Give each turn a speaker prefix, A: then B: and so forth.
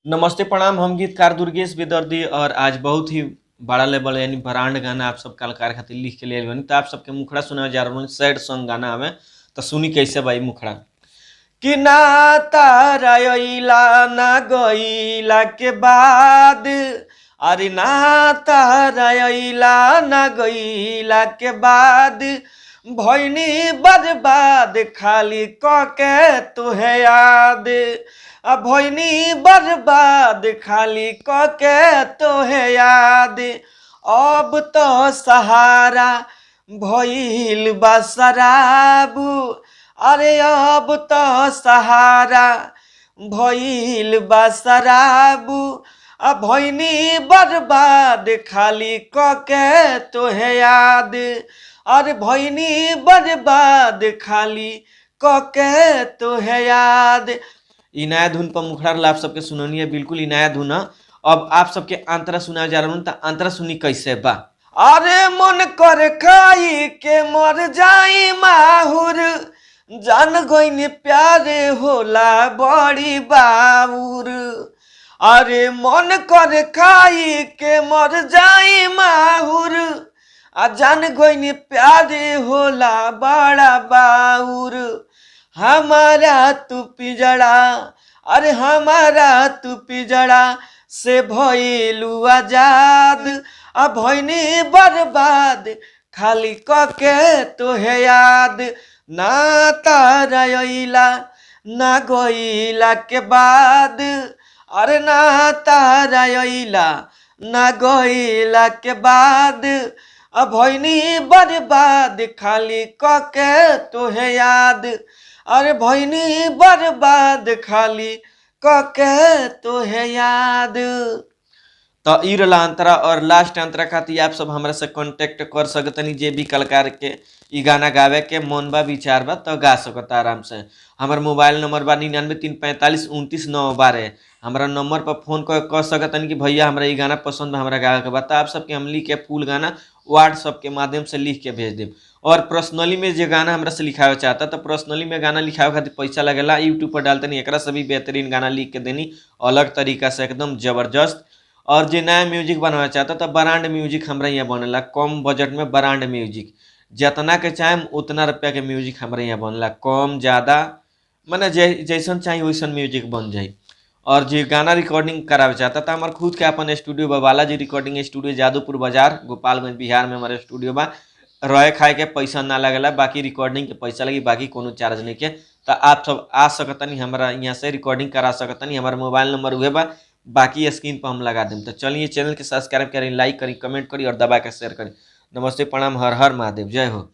A: नमस्ते प्रणाम, हम गीतकार दुर्गेश बेदर्दी और आज बहुत ही बड़ा लेवल यानी ब्रांड गाना आप सब कलाकार खातिर लिख के ले बनी। तो आप सबके मुखड़ा सुनावे जा रहा सैड सॉन्ग गाना हमें। तो सुनी कैसे भाई मुखड़ा कि ना तारा अइला ना गइला के बाद, अरे ना तारा अइला ना गइला के बाद भैनी बर्बाद खाली क के तुहे याद। भैनी बर्बाद खाली क के तोहे याद। अब तो सहारा भइल बा शराब, अरे अब तो सहारा भइल बा शराब। भैनी बर्बाद खाली क के तोहे याद। अरे भैनी बर्बाद खाली क के तोहे याद। ई नया धुन पर मुखड़ा आप सबके सुननी है, बिल्कुल ई नया धुन है। अब आप सबके अंतरा सुना जा रहा हूँ, तो अंतरा सुनी कैसे बा। अरे मन कर खाई के मर जाई माहुर, जान गईन प्यारे होला बड़ी बाउर। अरे मन कर खाई के मर जाई माहुर, जान गईन प्यारे होला बड़ा बाउर। हमारा तू पिजड़ा, अरे हमारा तू पिजड़ा से भइलू आजाद। भइनी बर्बाद खाली क के तोहे याद। ना तारा अइला ना गइला के बाद, अरे ना तारा अइला ना गइला के बाद भइनी बर्बाद खाली क के तोहे याद। अरे भइनी बर्बाद खाली क के तोहे याद। तो ई रहा अंतरा और लास्ट अंतरा खातिर आप सब हमरा से कांटेक्ट कर सकतनी। जे भी कलाकार के ई गाना गावे के मन बा विचार बा तो गा सकता आराम से। हमार मोबाइल नंबर बा 99 345 29 12। हमारा नंबर पर फोन कर सकतनी कि भैया हमरा ई गाना पसंद बा, हमरा गावे के बा। तो आप सबके हम लिख के फुल गाना व्हाट्सअप के माध्यम से लिख के भेज देब। और पर्सनली में जो गाना हमरा से लिखावे चाहता तो पर्सनली में गाना लिखावे खातिर पैसा लगेला, यूट्यूब पर डालतनी। एकरा से भी बेहतरीन गाना लिख के देनी अलग तरीका से एकदम जबरदस्त। और जो नया म्यूजिक बनाना चाहता तो ब्रांड म्यूजिक हमरा यहाँ बनेला, कम बजट में ब्रांड म्यूजिक जितना के चाहे उतना रुपया के म्यूजिक हमारे यहाँ बनेला, कम ज़्यादा मैंने जैसन चाहिए वैसन म्यूजिक बन जाए। और जो गाना रिकॉर्डिंग करावे चाहता तो हमारे खुद के अपन स्टूडियो बा, बालाजी रिकॉर्डिंग स्टूडियो, जादूपुर बाजार, गोपालगंज बिहार में हमारे स्टूडियो बा। रहे खाए के पैसा ना लगेला, बाकी रिकॉर्डिंग के पैसा लगी, बाकी कोनो चार्ज नहीं के। तो आप सब आ सकतनी हमारा यहाँ से रिकॉर्डिंग करा सकतनी। हमारा मोबाइल नंबर उहे बा, बाकी स्क्रीन पर हम लगा दें। तो चलिए चैनल के सब्सक्राइब करें, लाइक करें, कमेंट करें और दबा के शेयर करें। नमस्ते प्रणाम, हर हर महादेव, जय हो।